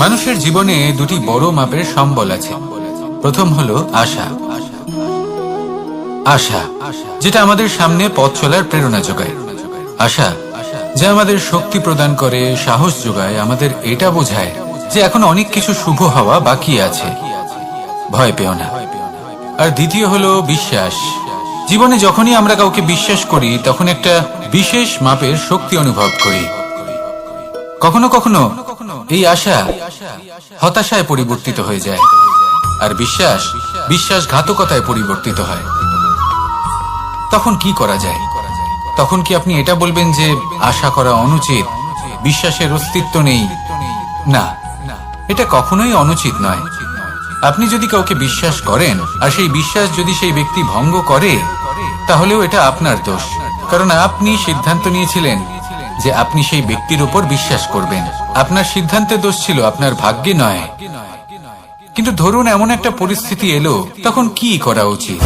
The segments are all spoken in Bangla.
মানুষের জীবনে দুটি বড় মাপের সম্বল আছে। প্রথম হলো আশা। আশা যেটা আমাদের সামনে পথ চলার প্রেরণা যোগায়। আশা যা আমাদের শক্তি প্রদান করে, সাহস যোগায়, আমাদের এটা বোঝায় যে এখন অনেক কিছু শুভ হওয়া বাকি আছে, ভয় পেও না। আর দ্বিতীয় হলো বিশ্বাস। জীবনে যখনই আমরা কাউকে বিশ্বাস করি তখন একটা বিশেষ মাপের শক্তি অনুভব করি। কখনো কখনো এই আশা হতাশায় পরিবর্তিত হয়ে যায়, আর বিশ্বাস বিশ্বাসঘাতকতায় পরিবর্তিত হয়। তখন কি করা যায়? তখন কি আপনি এটা বলবেন যে আশা করা অনুচিত, বিশ্বাসের অস্তিত্ব নেই? না, এটা কখনোই অনুচিত নয়। আপনি যদি কাউকে বিশ্বাস করেন আর সেই বিশ্বাস যদি সেই ব্যক্তি ভঙ্গ করে, তাহলেও এটা আপনার দোষ, কারণ আপনি সিদ্ধান্ত নিয়েছিলেন যে আপনি সেই ব্যক্তির উপর বিশ্বাস করবেন। আপনার সিদ্ধান্তের দোষ ছিল, আপনার ভাগ্যে নয়। কিন্তু ধরুন এমন একটা পরিস্থিতি এলো, তখন কি করা উচিত?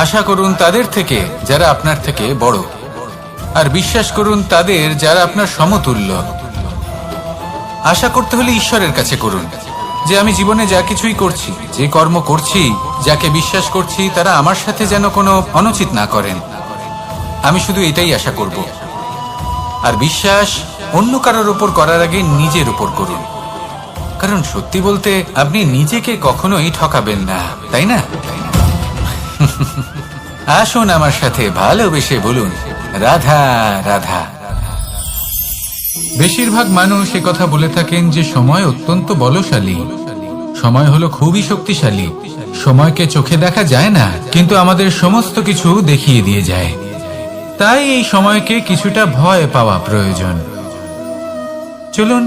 আশা করুন তাদের থেকে যারা আপনার থেকে বড়, আর বিশ্বাস করুন তাদের যারা আপনার সমতুল্য। আশা করতে হলে ঈশ্বরের কাছে করুন যে আমি জীবনে যা কিছুই করছি, যে কর্ম করছি, যাকে বিশ্বাস করছি, তারা আমার সাথে যেন কোনো অনুচিত না করেন। আমি শুধু এটাই আশা করব। আর বিশ্বাস অন্য কারোর উপর করার আগে নিজের উপর করুন, কারণ সত্যি বলতে আপনি নিজেকে কখনোই ঠকাবেন না, তাই না? আসুন আমার সাথে ভালোবেসে বলুন, রাধা রাধা। বেশিরভাগ মানুষ কথা বলে থাকেন যে সময় অত্যন্ত বলশালী, সময় হলো খুবই শক্তিশালী। সময়কে চোখে দেখা যায় না, কিন্তু আমাদের সমস্ত কিছু দেখিয়ে দিয়ে যায়। তাই এই সময়কে কিছুটা ভয় পাওয়া প্রয়োজন। চলুন,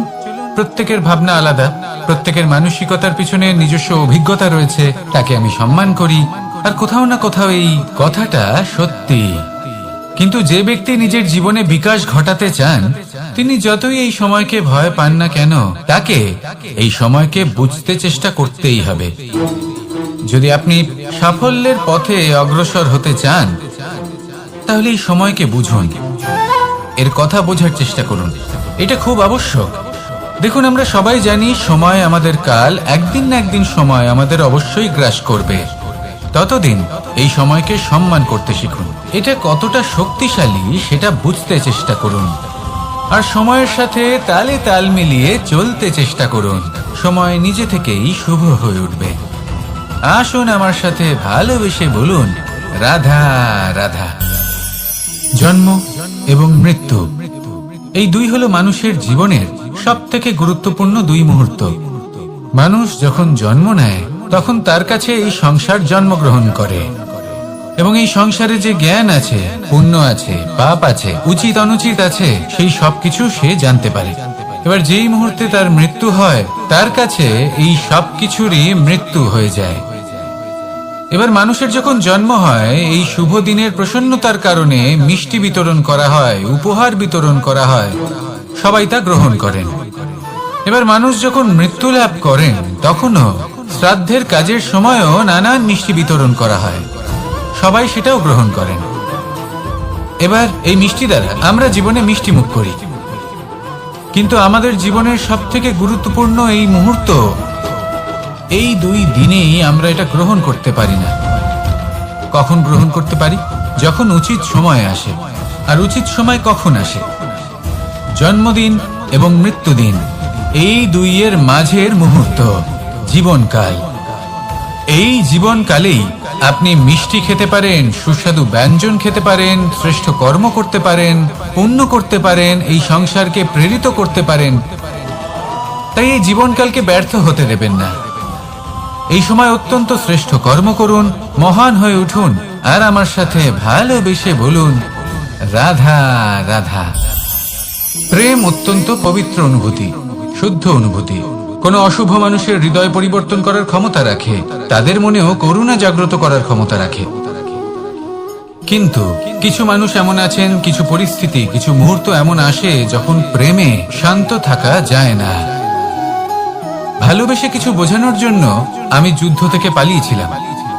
প্রত্যেকের ভাবনা আলাদা, প্রত্যেকের মানসিকতার পিছনে নিজস্ব অভিজ্ঞতা রয়েছে, তাকে আমি সম্মান করি। আর কোথাও না কোথাও এই কথাটা সত্যি। কিন্তু যে ব্যক্তি নিজের জীবনে বিকাশ ঘটাতে চান, তিনি যতই এই সময়কে ভয় পান না কেন, তাকে এই সময়কে বুঝতে চেষ্টা করতেই হবে। যদি আপনি সাফল্যের পথে অগ্রসর হতে চান, তাহলে এই সময়কে বুঝুন, এর কথা বোঝার চেষ্টা করুন। এটা খুব আবশ্যক। দেখুন, আমরা সবাই জানি সময় আমাদের কাল, একদিন না একদিন সময় আমাদের অবশ্যই গ্রাস করবে। ততদিন এই সময়কে সম্মান করতে শিখুন। এটা কতটা শক্তিশালী সেটা বুঝতে চেষ্টা করুন, আর সময়ের সাথে তালে তাল মিলিয়ে চলতে চেষ্টা করুন। সময় নিজে থেকেই শুভ হয়ে উঠবে। আসুন আমার সাথে ভালোবেসে বলুন, রাধা রাধা। জন্ম এবং মৃত্যু, এই দুই হলো মানুষের জীবনের সবথেকে গুরুত্বপূর্ণ দুই মুহূর্ত। মানুষ যখন জন্ম নেয় তখন তার কাছে এই সংসার জন্মগ্রহণ করে, এবং এই সংসারে যে জ্ঞান আছে, পুণ্য আছে, পাপ আছে, উচিত অনুচিত আছে, সেই সবকিছু সে জানতে পারে। এবার যেই মুহূর্তে তার মৃত্যু হয়, তার কাছে এই সবকিছুরই মৃত্যু হয়ে যায়। এবার মানুষের যখন জন্ম হয়, এই শুভ দিনের প্রসন্নতার কারণে মিষ্টি বিতরণ করা হয়, উপহার বিতরণ করা হয়, সবাই তা গ্রহণ করেন। এবার মানুষ যখন মৃত্যু লাভ করেন, তখনও শ্রাদ্ধের কাজের সময়ও নানান মিষ্টি বিতরণ করা হয়, সবাই সেটাও গ্রহণ করেন। এবার এই মিষ্টি দ্বারা আমরা জীবনে মিষ্টি মুখ করি, কিন্তু আমাদের জীবনের সবথেকে গুরুত্বপূর্ণ এই মুহূর্ত, এই দুই দিনেই আমরা এটা গ্রহণ করতে পারি না। কখন গ্রহণ করতে পারি? যখন উচিত সময় আসে। আর উচিত সময় কখন আসে? জন্মদিন এবং মৃত্যুদিন, এই দুইয়ের মাঝের মুহূর্ত, জীবনকাল। এই জীবনকালেই আপনি মিষ্টি খেতে পারেন, সুস্বাদু ব্যঞ্জন খেতে পারেন, শ্রেষ্ঠ কর্ম করতে পারেন, পুণ্য করতে পারেন, এই সংসারকে প্রেরিত করতে পারেন। তাই এই জীবনকালকে ব্যর্থ হতে দেবেন না। এই সময় অত্যন্ত শ্রেষ্ঠ কর্ম করুন, মহান হয়ে উঠুন, আর আমার সাথে ভালোবেসে বলুন, রাধা রাধা। প্রেম অত্যন্ত পবিত্র অনুভূতি, শুদ্ধ অনুভূতি। কোনো অশুভ মানুষের হৃদয় পরিবর্তন করার ক্ষমতা রাখে, তাদের মনেও করুণা জাগ্রত করার ক্ষমতা রাখে। কিন্তু কিছু মানুষ এমন আছেন, কিছু পরিস্থিতি, কিছু মুহূর্ত এমন আসে যখন প্রেমে শান্ত থাকা যায় না। ভালোবেসে কিছু বোঝানোর জন্য আমি যুদ্ধ থেকে পালিয়েছিলাম,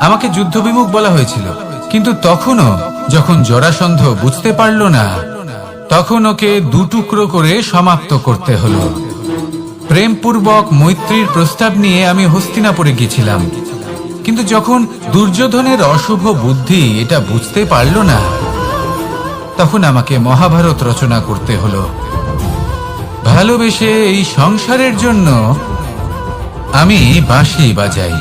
আমাকে যুদ্ধবিমুখ বলা হয়েছিল। কিন্তু তখনও যখন জরাসন্ধ বুঝতে পারল না, তখন ওকে দুটুকরো করে সমাপ্ত করতে হলো। প্রেমপূর্বক মৈত্রীর প্রস্তাব নিয়ে আমি হস্তিনাপুরে গেছিলাম, কিন্তু যখন দুর্যোধনের অশুভ বুদ্ধি এটা বুঝতে পারল না, তখন আমাকে মহাভারত রচনা করতে হলো। ভালোবেসে এই সংসারের জন্য আমি বাঁশি বাজাই,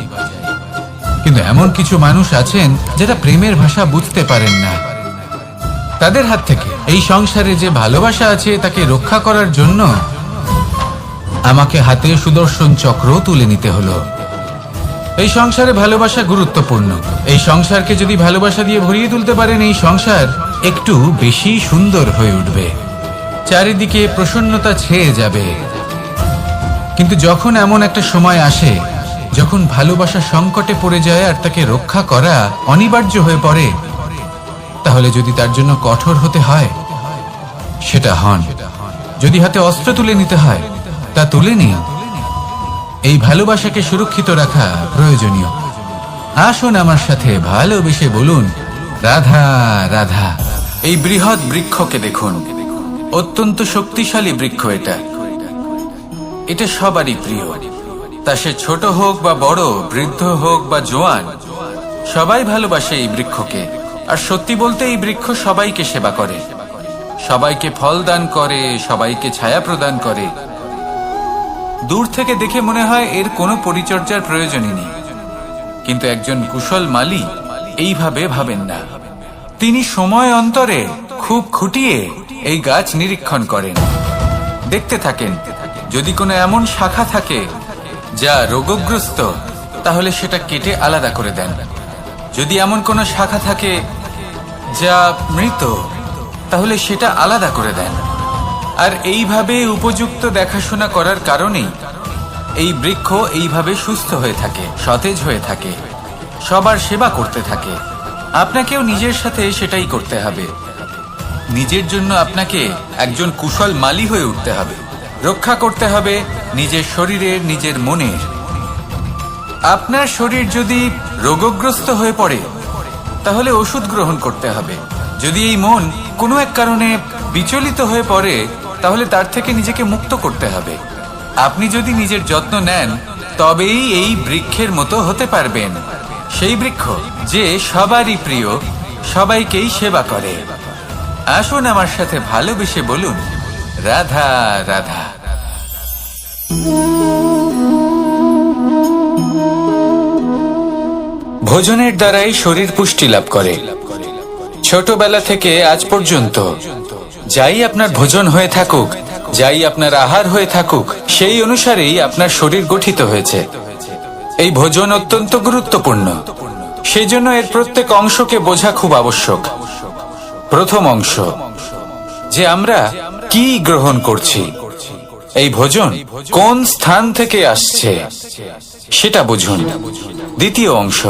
কিন্তু এমন কিছু মানুষ আছেন যারা প্রেমের ভাষা বুঝতে পারেন না। তাদের হাত থেকে এই সংসারে যে ভালোবাসা আছে তাকে রক্ষা করার জন্য আমাকে হাতে সুদর্শন চক্র তুলে নিতে হলো। এই সংসারে ভালোবাসা গুরুত্বপূর্ণ। এই সংসারকে যদি ভালোবাসা দিয়ে ভরিয়ে তুলতে পারেন, এই সংসার একটু বেশি সুন্দর হয়ে উঠবে, চারিদিকে প্রসন্নতা ছেয়ে যাবে। কিন্তু যখন এমন একটা সময় আসে যখন ভালোবাসা সংকটে পড়ে যায় আর তাকে রক্ষা করা অনিবার্য হয়ে পড়ে, তাহলে যদি তার জন্য কঠোর হতে হয় সেটা হন, যদি হাতে অস্ত্র তুলে নিতে হয় তা তুলে নিন। এই ভালোবাসাকে সুরক্ষিত রাখা প্রয়োজনীয়। আসুন আমার সাথে ভালোবেসে বলুন, রাধা রাধা। এই বৃহৎ বৃক্ষকে দেখুন, অত্যন্ত শক্তিশালী বৃক্ষ। এটা সবারই প্রিয়, তা সে ছোট হোক বা বড়, বৃদ্ধ হোক বা জোয়ান, সবাই ভালোবাসে এই বৃক্ষকে। আর সত্যি বলতে এই বৃক্ষ সবাইকে সেবা করে, সবাইকে ফল দান করে, সবাইকে ছায়া প্রদান করে। দূর থেকে দেখে মনে হয় এর কোনো পরিচর্যার প্রয়োজনই নেই, কিন্তু একজন কুশল মালী এইভাবে ভাবেন না। তিনি সময় অন্তরে খুব খুঁটিয়ে এই গাছ নিরীক্ষণ করেন, দেখতে থাকেন। যদি কোনো এমন শাখা থাকে যা রোগগ্রস্ত, তাহলে সেটা কেটে আলাদা করে দেন। যদি এমন কোনো শাখা থাকে যা মৃত, তাহলে সেটা আলাদা করে দেন। আর এইভাবে উপযুক্ত দেখাশোনা করার কারণেই এই বৃক্ষ এইভাবে সুস্থ হয়ে থাকে, সতেজ হয়ে থাকে, সবার সেবা করতে থাকে। আপনাকেও নিজের সাথে সেটাই করতে হবে। নিজের জন্য আপনাকে একজন কুশল মালী হয়ে উঠতে হবে, রক্ষা করতে হবে নিজের শরীরের, নিজের মনের। আপনার শরীর যদি রোগগ্রস্ত হয়ে পড়ে, তাহলে ওষুধ গ্রহণ করতে হবে। যদি এই মন কোনো এক কারণে বিচলিত হয়ে পড়ে, তাহলে তার থেকে নিজেকে মুক্ত করতে হবে। আপনি যদি নিজের যত্ন নেন, তবেই এই বৃক্ষের মতো হতে পারবেন, সেই বৃক্ষ যে সবারই প্রিয়, সবাইকেই সেবা করে। আসুন আমার সাথে ভালোবেসে বলুন, রাধা রাধা। ভোজনের দ্বারাই শরীর পুষ্টি লাভ করে। ছোটবেলা থেকে আজ পর্যন্ত যাই আপনার ভোজন হয়ে থাকুক, যাই আপনার আহার হয়ে থাকুক, সেই অনুসারেই আপনার শরীর গঠিত হয়েছে। এই ভোজন অত্যন্ত গুরুত্বপূর্ণ, সেই জন্য এর প্রত্যেক অংশকে বোঝা খুব আবশ্যক। প্রথম অংশ, যে আমরা কি গ্রহণ করছি, এই ভোজন কোন স্থান থেকে আসছে সেটা বুঝুন। দ্বিতীয় অংশ,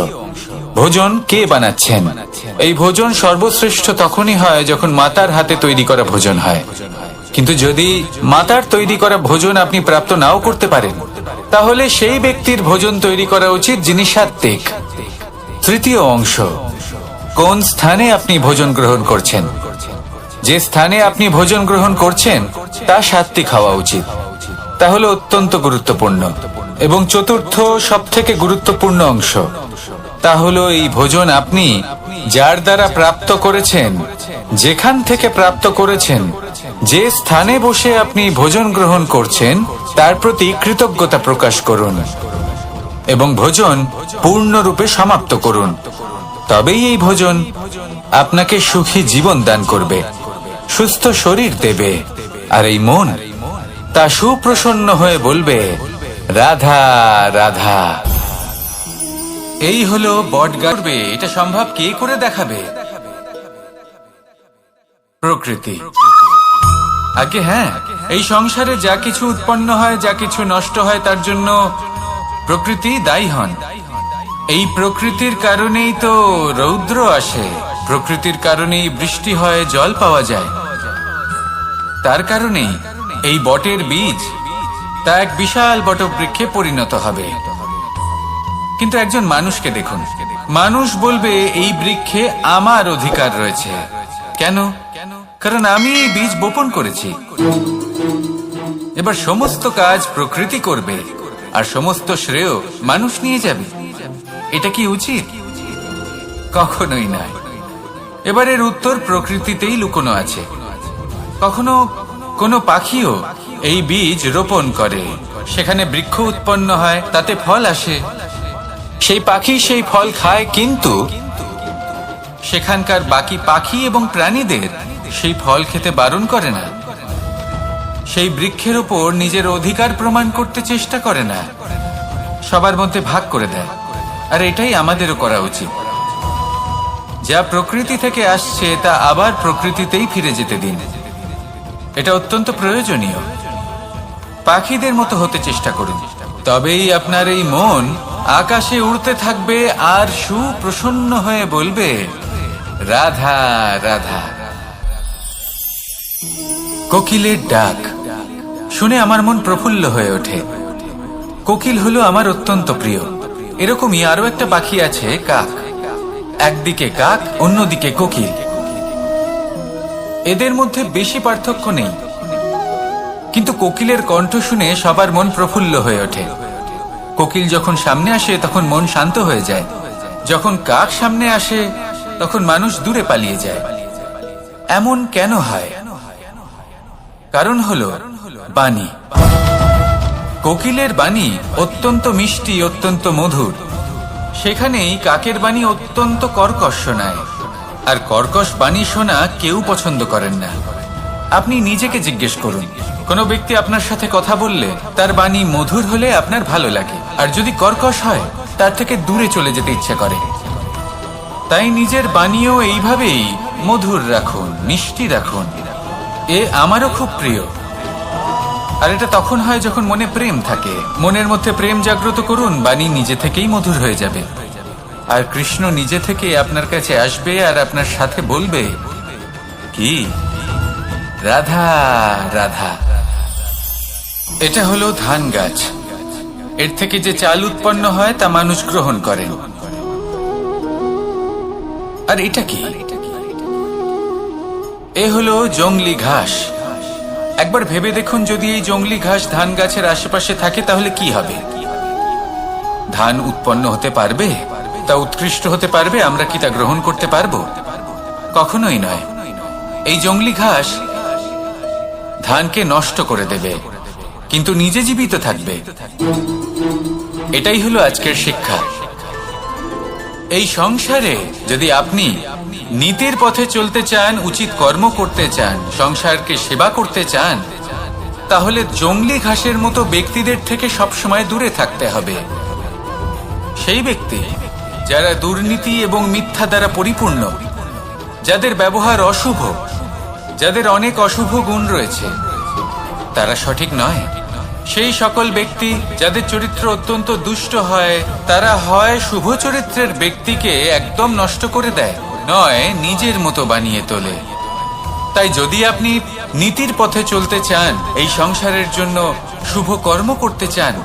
ভোজন কে বানাচ্ছেন। এই ভোজন সর্বশ্রেষ্ঠ তখনই হয় যখন মাতার হাতে তৈরি করা ভোজন হয়। কিন্তু যদি মাতার তৈরি করা ভোজন আপনি প্রাপ্ত নাও করতে পারেন, তাহলে সেই ব্যক্তির ভোজন তৈরি করা উচিত যিনি সাত্ত্বিক। তৃতীয় অংশ, কোন স্থানে আপনি ভোজন গ্রহণ করছেন। যে স্থানে আপনি ভোজন গ্রহণ করছেন তা সাত্ত্বিক হওয়া উচিত, তা হলো অত্যন্ত গুরুত্বপূর্ণ। এবং চতুর্থ সবথেকে গুরুত্বপূর্ণ অংশ, তা হলো এই ভোজন আপনি যার দ্বারা প্রাপ্ত করেছেন, যেখান থেকে প্রাপ্ত করেছেন, যে স্থানে বসে আপনি ভোজন গ্রহণ করছেন, তার প্রতি কৃতজ্ঞতা প্রকাশ করুন এবং ভোজন পূর্ণরূপে সমাপ্ত করুন। তবেই এই ভোজন আপনাকে সুখী জীবন দান করবে, সুস্থ শরীর দেবে, আর এই মন তা সুপ্রসন্ন হয়ে বলবে, রাধা রাধা। এই হলো বটগাছ। এটা সম্ভব কে করে দেখাবে? প্রকৃতি। আগে হ্যাঁ, এই সংসারে যা কিছু উৎপন্ন হয়, যা কিছু নষ্ট হয়, তার জন্য প্রকৃতি দায়ী হন। এই প্রকৃতির কারণেই তো রৌদ্র আসে, প্রকৃতির কারণেই বৃষ্টি হয়, জল পাওয়া যায়। তার কারণেই এই বটের বীজ তা এক বিশাল বটবৃক্ষে পরিণত হবে। কিন্তু একজন মানুষকে দেখুন, মানুষ বলবে এই বৃক্ষে আমার অধিকার রয়েছে। কেন? কারণ আমি এই বীজ বপন করেছি। এবার সমস্ত কাজ প্রকৃতি করবে আর সমস্ত শ্রেয় মানুষ নিয়ে যাবে। এটা কি উচিত? কখনোই নয়। এবারের উত্তর প্রকৃতিতেই লুকোনো আছে। কখনো কোনো পাখিও এই বীজ রোপণ করে, সেখানে বৃক্ষ উৎপন্ন হয়, তাতে ফল আসে, সেই পাখি সেই ফল খায়, কিন্তু সেখানকার বাকি পাখি এবং প্রাণীদের সেই ফল খেতে বারণ করে না। সেই বৃক্ষের উপর নিজের অধিকার প্রমাণ করতে চেষ্টা করে না, সবার মধ্যে ভাগ করে দেয়। আর এটাই আমাদেরও করা উচিত। যা প্রকৃতি থেকে আসছে তা আবার প্রকৃতিতেই ফিরে যেতে দিন। এটা অত্যন্ত প্রয়োজনীয়। পাখিদের মতো হতে চেষ্টা করুন, তবেই আপনার এই মন আকাশে উড়তে থাকবে আর সুপ্রসন্ন হয়ে বলবে, রাধা রাধা। কোকিলের ডাক শুনে আমার মন প্রফুল্ল হয়ে ওঠে। কোকিল হলো আমার অত্যন্ত প্রিয়। এরকমই আরো একটা পাখি আছে, কাক। একদিকে কাক, অন্যদিকে কোকিল। এদের মধ্যে বেশি পার্থক্য নেই, কিন্তু কোকিলের কণ্ঠ শুনে সবার মন প্রফুল্ল হয়ে ওঠে। কোকিল যখন সামনে আসে তখন মন শান্ত হয়ে যায়। যখন কাক সামনে আসে তখন মানুষ দূরে পালিয়ে যায়। এমন কেন হয়? কারণ হলো বাণী। কোকিলের বাণী অত্যন্ত মিষ্টি, অত্যন্ত মধুর। সেখানেই কাকের বাণী অত্যন্ত কর্কশ শোনায়, আর কর্কশ বাণী শোনা কেউ পছন্দ করেন না। আপনি নিজেকে জিজ্ঞেস করুন, কোনো ব্যক্তি আপনার সাথে কথা বললে তার বাণী মধুর হলে আপনার ভালো লাগে, আর যদি কর্কশ হয় তার থেকে দূরে চলে যেতে ইচ্ছে করে। তাই নিজের বাণীও এইভাবেই মধুর রাখুন, মিষ্টি রাখুন। এ আমারও খুব প্রিয়। আর এটা তখন হয় যখন মনে প্রেম থাকে। মনের মধ্যে প্রেম জাগ্রত করুন, বাণী নিজে থেকেই মধুর হয়ে যাবে। আর কৃষ্ণ নিজে থেকে আপনার কাছে আসবে আর আপনার সাথে বলবে, কি রাধা রাধা। এটা হলো ধান গাছ। এর থেকে যে চাল উৎপন্ন হয় তা মানুষ গ্রহণ করেন। আর এটা কি? এ হলো জংলি ঘাস। একবার ভেবে দেখুন, যদি এই জংলি ঘাস ধান গাছের আশেপাশে থাকে তাহলে কি হবে? ধান উৎপন্ন হতে পারবে? তা উৎকৃষ্ট হতে পারবে? আমরা কি তা গ্রহণ করতে পারবো? কখনোই নয়। এই জংলি ঘাস ধানকে নষ্ট করে দেবে, কিন্তু নিজে জীবিত থাকবে। এটাই হলো আজকের শিক্ষা। এই সংসারে যদি আপনি নীতির পথে চলতে চান, উচিত কর্ম করতে চান, সংসারকে সেবা করতে চান, তাহলে জংলি ঘাসের মতো ব্যক্তিদের থেকে সবসময় দূরে থাকতে হবে। সেই ব্যক্তি যারা দুর্নীতি এবং মিথ্যা দ্বারা পরিপূর্ণ, যাদের ব্যবহার অশুভ, যাদের অনেক অশুভ গুণ রয়েছে, তারা সঠিক নয়। সেই সকল ব্যক্তি যাদের চরিত্র অত্যন্ত দুষ্ট হয়, তারা হয় শুভ চরিত্রের ব্যক্তিকে একদম নষ্ট করে দেয়, নয় নিজের মতো বানিয়ে তোলে। তাই যদি আপনি নীতির পথে চলতে চান, এই সংসারের জন্য শুভ কর্ম করতে চান,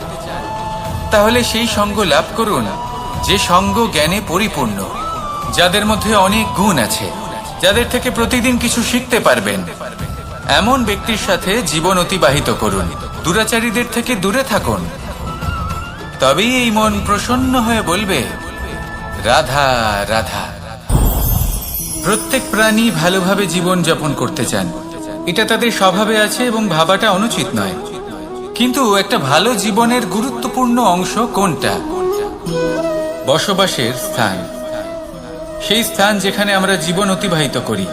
তাহলে সেই সঙ্গ লাভ করুন যে সঙ্গ জ্ঞানে পরিপূর্ণ, যাদের মধ্যে অনেক গুণ আছে, যাদের থেকে প্রতিদিন কিছু শিখতে পারবেন। এমন ব্যক্তির সাথে জীবন অতিবাহিত করুন। দুরাচারীদের থেকে দূরে থাকুন। তবেই এই মন প্রসন্ন হয়ে বলবে, রাধা রাধা। প্রত্যেক প্রাণী ভালোভাবে জীবন যাপন করতে চান, এটা তাদের স্বভাবে আছে এবং ভাবাটা অনুচিত নয়। কিন্তু একটা ভালো জীবনের গুরুত্বপূর্ণ অংশ কোনটা? বসবাসের স্থান। সেই স্থান যেখানে আমরা জীবন অতিবাহিত করি।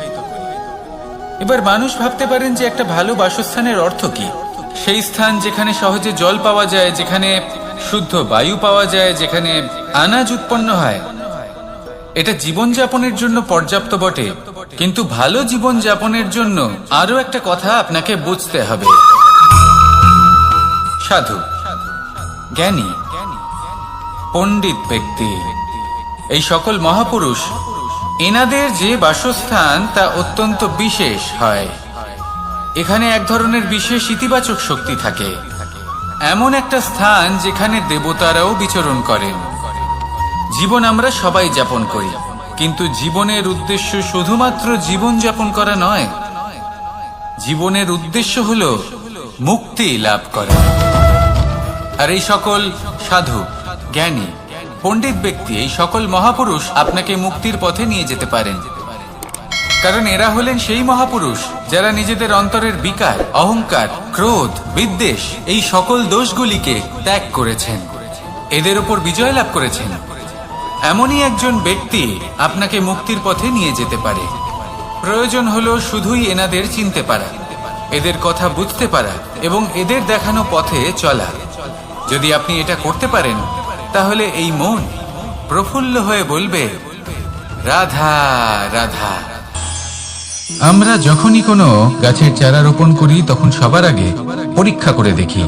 এবার মানুষ ভাবতে পারেন যে একটা ভালো বাসস্থানের অর্থ কি? সেই স্থান যেখানে সহজে জল পাওয়া যায়, যেখানে শুদ্ধ বায়ু পাওয়া যায়, যেখানে আনাজ উৎপন্ন হয়। এটা জীবনযাপনের জন্য পর্যাপ্ত বটে, কিন্তু ভালো জীবন যাপনের জন্য আরো একটা কথা আপনাকে বুঝতে হবে। সাধু, জ্ঞানী, পণ্ডিত ব্যক্তি, এই সকল মহাপুরুষ, এনাদের যে বাসস্থান তা অত্যন্ত বিশেষ হয়। এখানে এক ধরনের বিশেষ ইতিবাচক শক্তি থাকে। এমন একটা স্থান যেখানে দেবতারাও বিচরণ করেন। জীবন আমরা সবাই যাপন করি, কিন্তু জীবনের উদ্দেশ্য শুধুমাত্র জীবন যাপন করা নয়। জীবনের উদ্দেশ্য হলো মুক্তি লাভ করে। আর এই সকল সাধু, জ্ঞানী, পণ্ডিত ব্যক্তি, এই সকল মহাপুরুষ আপনাকে মুক্তির পথে নিয়ে যেতে পারেন, কারণ এরা হলেন সেই মহাপুরুষ যারা নিজেদের অন্তরের বিকার, অহংকার, ক্রোধ, বিদ্বেষ এই সকল দোষগুলিকে ত্যাগ করেছেন, এদের উপর বিজয় লাভ করেছেন। এমনই একজন ব্যক্তি আপনাকে মুক্তির পথে নিয়ে যেতে পারে। প্রয়োজন হলো শুধুই এনাদের চিনতে পারা, এদের কথা বুঝতে পারা এবং এদের দেখানো পথে চলা। যদি আপনি এটা করতে পারেন, তাহলে এই মন প্রফুল্ল হয়ে বলবে, রাধা রাধা। আমরা যখনই কোনো গাছের চারা রোপণ করি, তখন সবার আগে পরীক্ষা করে দেখি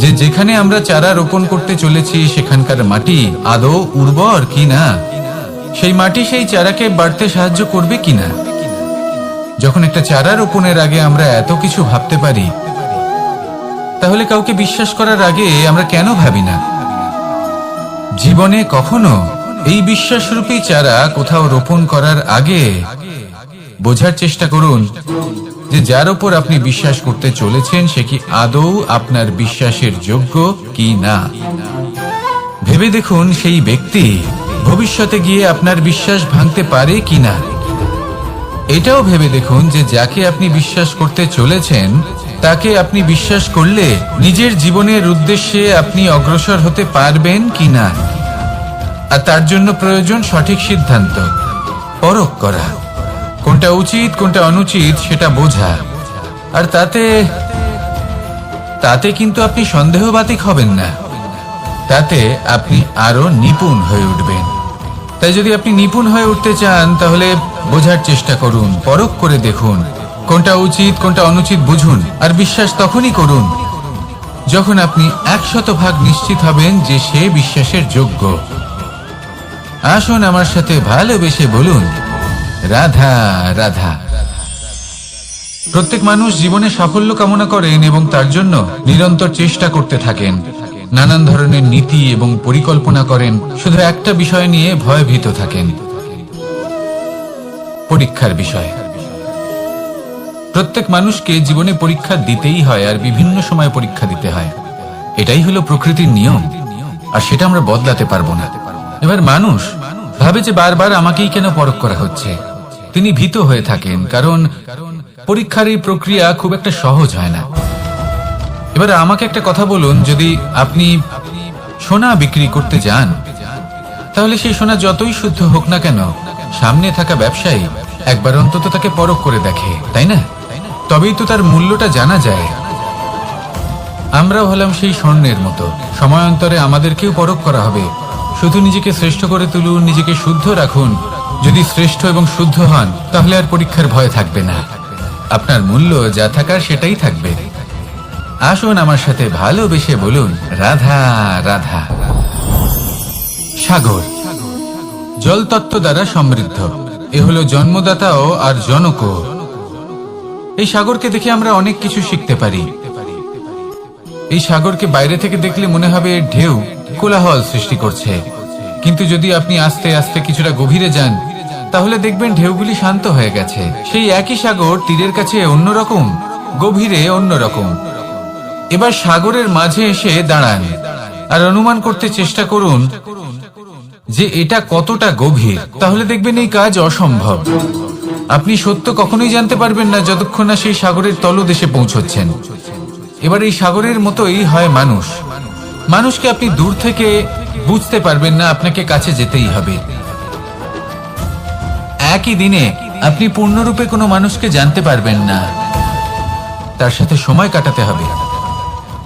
যে যেখানে আমরা চারা রোপণ করতে চলেছি সেখানকার মাটি আদৌ উর্বর কিনা, সেই মাটি সেই চারাকে বাড়তে সাহায্য করবে কিনা। যখন একটা চারা রোপণের আগে আমরা এত কিছু ভাবতে পারি, তাহলে কাউকে বিশ্বাস করার আগে আমরা কেন ভাবি না? জীবনে কখনো এই বিশ্বাসরূপী চারা কোথাও রোপণ করার আগে বোঝার চেষ্টা করুন যে যার উপর আপনি বিশ্বাস করতে চলেছেন সে কি আদৌ আপনার বিশ্বাসের যোগ্য কি না। ভেবে দেখুন সেই ব্যক্তি ভবিষ্যতে গিয়ে আপনার বিশ্বাস ভাঙতে পারে কিনা। এটাও ভেবে দেখুন যে যাকে আপনি বিশ্বাস করতে চলেছেন তাকে আপনি বিশ্বাস করলে নিজের জীবনের উদ্দেশ্যে আপনি অগ্রসর হতে পারবেন কিনা। আর তার জন্য প্রয়োজন সঠিক সিদ্ধান্ত, পরখ করা, কোনটা উচিত কোনটা অনুচিত সেটা বোঝা। আর তাতে কিন্তু আপনি সন্দেহবাতিক হবেন না, তাতে আপনি আরো নিপুণ হয়ে উঠবেন। তাই যদি আপনি নিপুণ হয়ে উঠতে চান, তাহলে বোঝার চেষ্টা করুন, পরখ করে দেখুন, কোনটা উচিত কোনটা অনুচিত বুঝুন। আর বিশ্বাস তখনই করুন যখন আপনি 100% নিশ্চিত হবেন যে সে বিশ্বাসের যোগ্য। আসুন আমার সাথে ভালোবেসে বলুন, রাধা রাধা। প্রত্যেক মানুষ জীবনে সাফল্য কামনা করেন এবং তার জন্য নিরন্তর চেষ্টা করতে থাকেন, নানান ধরনের নীতি এবং পরিকল্পনা করেন। শুধু একটা বিষয় নিয়ে ভয়ভীত থাকেন, পরীক্ষার বিষয়। প্রত্যেক মানুষকে জীবনে পরীক্ষা দিতেই হয়, আর বিভিন্ন সময় পরীক্ষা দিতে হয়। এটাই হলো প্রকৃতির নিয়ম, আর সেটা আমরা বদলাতে পারবো না। এবার মানুষ ভাবে যে বারবার আমাকেই কেন পরখ করা হচ্ছে। তিনি ভীত হয়ে থাকেন, কারণ পরীক্ষার এই প্রক্রিয়া খুব একটা সহজ হয় না। এবার আমাকে একটা কথা বলুন, যদি আপনি সোনা বিক্রি করতে যান, তাহলে সেই সোনা যতই শুদ্ধ হোক না কেন, সামনে থাকা ব্যবসায়ী একবার অন্তত তাকে পরখ করে দেখে, তাই না? তবেই তো তার মূল্যটা জানা যায়। আমরাও হলাম সেই স্বর্ণের মতো, সময়ান্তরে আমাদেরকেও পরখ করা হবে। শুধু নিজেকে শ্রেষ্ঠ করে তুলুন, নিজেকে শুদ্ধ রাখুন। যদি শ্রেষ্ঠ এবং শুদ্ধ হন, তাহলে আর পরীক্ষার ভয় থাকবে না। আপনার মূল্য যা থাকার সেটাই থাকবে। আসুন আমার সাথে ভালোবেসে বলুন, রাধা রাধা। সাগর জলতত্ত্ব দ্বারা সমৃদ্ধ, এ হলো জন্মদাতাও আর জনকও। এই সাগরকে দেখে আমরা অনেক কিছু শিখতে পারি। এই সাগরকে বাইরে থেকে দেখলে মনে হবে ঢেউ কোলাহল সৃষ্টি করছে, কিন্তু যদি আপনি আস্তে আস্তে কিছুটা গভীরে যান, তাহলে দেখবেন ঢেউগুলি শান্ত হয়ে গেছে। সেই একই সাগর তীরের কাছে অন্যরকম, গভীরে অন্যরকম। এবার সাগরের মাঝে এসে দাঁড়ান আর অনুমান করতে চেষ্টা করুন যে এটা কতটা গভীর। তাহলে দেখবেন এই কাজ অসম্ভব। আপনি সত্য কখনোই জানতে পারবেন না যতক্ষণ না সেই সাগরের তলদেশে পৌঁছচ্ছেন। এবার এই সাগরের মতোই হয় মানুষ। মানুষকে আপনি দূর থেকে বুঝতে পারবেন না, আপনাকে কাছে যেতেই হবে। একই দিনে আপনি পূর্ণরূপে কোনো মানুষকে জানতে পারবেন না, তার সাথে সময় কাটাতে হবে।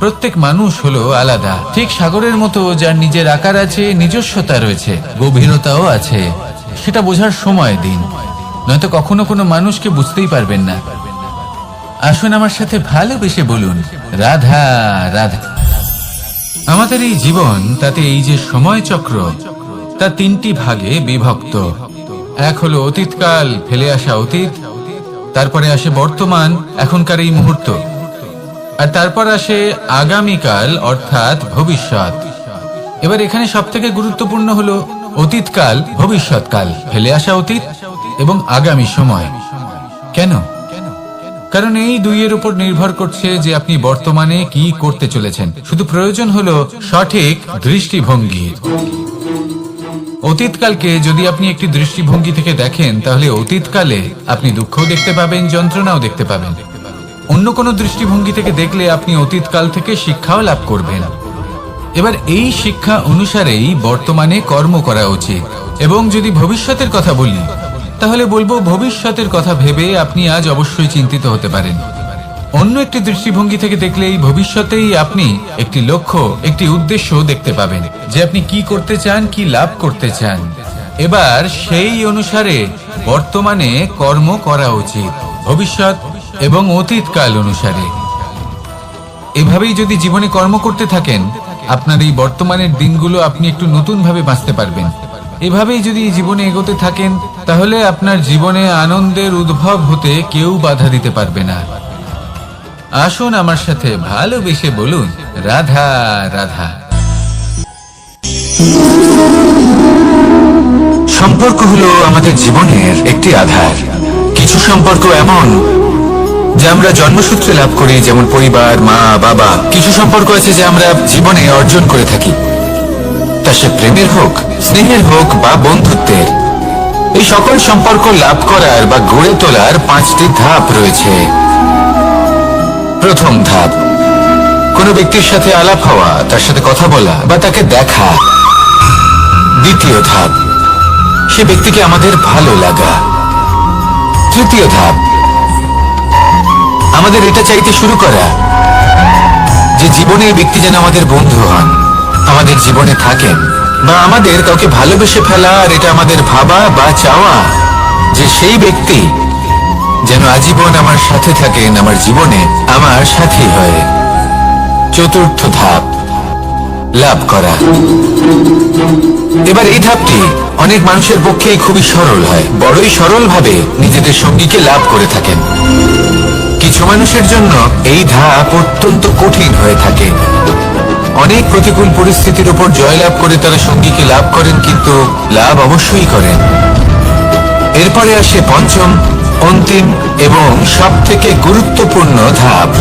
প্রত্যেক মানুষ হলো আলাদা, ঠিক সাগরের মতো, যার নিজের আকার আছে, নিজস্বতা রয়েছে, গভীরতাও আছে। সেটা বোঝার সময় দিন, নয়তো কখনো কোনো মানুষকে বুঝতেই পারবেন না। আসুন আমার সাথে ভালোবেসে বলুন, রাধা রাধা। আমাদের এই জীবন, তাতে এই যে সময় চক্র, তা 3টি ভাগে বিভক্ত। এক হলো অতীতকাল, ফেলে আসা অতীত, তারপরে আসে বর্তমান, এখনকার এই মুহূর্ত, আর তারপর আসে আগামীকাল অর্থাৎ ভবিষ্যৎ। এবার এখানে সবথেকে গুরুত্বপূর্ণ হলো অতীতকাল, ভবিষ্যৎকাল, ফেলে আসা অতীত এবং আগামী সময়। কেন? কারণ এই দুইয়ের উপর নির্ভর করছে যে আপনি বর্তমানে কি করতে চলেছেন। শুধু প্রয়োজন হলো সঠিক দৃষ্টিভঙ্গি। অতীতকালকে যদি আপনি একটি দৃষ্টিভঙ্গি থেকে দেখেন, তাহলে অতীতকালে আপনি দুঃখও দেখতে পাবেন, যন্ত্রণাও দেখতে পাবেন। অন্য কোনো দৃষ্টিভঙ্গি থেকে দেখলে আপনি অতীতকাল থেকে শিক্ষাও লাভ করবেন। এবার এই শিক্ষা অনুসারেই বর্তমানে কর্ম করা উচিত। এবং যদি ভবিষ্যতের কথা বলি, তাহলে বলবো ভবিষ্যতের কথা ভেবে আপনি আজ অবশ্যই চিন্তিত হতে পারেন। অন্য একটি দৃষ্টিভঙ্গি থেকে দেখলে এই ভবিষ্যতেই আপনি একটি লক্ষ্য, একটি উদ্দেশ্য দেখতে পাবেন যে আপনি কি করতে চান, কি লাভ করতে চান। এবার সেই অনুসারে বর্তমানে কর্ম করা উচিত, ভবিষ্যৎ এবং অতীতকাল অনুসারে। এভাবেই যদি জীবনে কর্ম করতে থাকেন, আপনার এই বর্তমানের দিনগুলো আপনি একটু নতুন ভাবে বাঁচতে পারবেন। এভাবেই যদি জীবনে এগোতে থাকেন, তাহলে আপনার জীবনে আনন্দের উদ্ভব হতে কেউ বাধা দিতে পারবে না। আসুন আমার সাথে ভালোবেসে বলুন, রাধা রাধা। সম্পর্ক হলো আমাদের জীবনের একটি আধার। কিছু সম্পর্ক এমন যা আমরা জন্মসূত্রে লাভ করি, যেমন পরিবার, মা, বাবা। কিছু সম্পর্ক আছে যা আমরা জীবনে অর্জন করে থাকি, তা সে প্রেমের হোক, স্নেহের হোক বা বন্ধুত্বের। এই সকল সম্পর্ক লাভ করার বা গড়ে তোলার 5টি ধাপ রয়েছে। প্রথম ধাপ, কোনো ব্যক্তির সাথে আলাপ হওয়া, তার সাথে কথা বলা বা তাকে দেখা। দ্বিতীয় ধাপ, সে ব্যক্তিকে আমাদের ভালো লাগা। তৃতীয় ধাপ, আমাদের এটা চাইতে শুরু করা যে জীবনে এই ব্যক্তি যেন আমাদের বন্ধু হন, আমাদের জীবনে থাকেন, বা আমাদের কাউকে ভালোবেসে ফেলা আর এটা আমাদের ভাবা বা চাওয়া যে সেই ব্যক্তি যেন আজীবন আমার সাথে থাকেন, আমার জীবনে আমার সাথী হয়ে। চতুর্থ ধাপ, লাভ করা। এবার এই ধাপটি অনেক মানুষের পক্ষেই খুবই সরল হয়, বড়ই সরল ভাবে নিজেদের সঙ্গীকে লাভ করে থাকেন। কিছু মানুষের জন্য এই ধাপ অত্যন্ত কঠিন হয়ে থাকে। অনেক প্রতিকূল পরিস্থিতির উপর জয়লাভ করে তারা সঙ্গীকে লাভ করেন, কিন্তু লাভ অবশ্যই করেন। এরপরে আসে পঞ্চম, অন্তিম এবং সব থেকে গুরুত্বপূর্ণ ধাপ।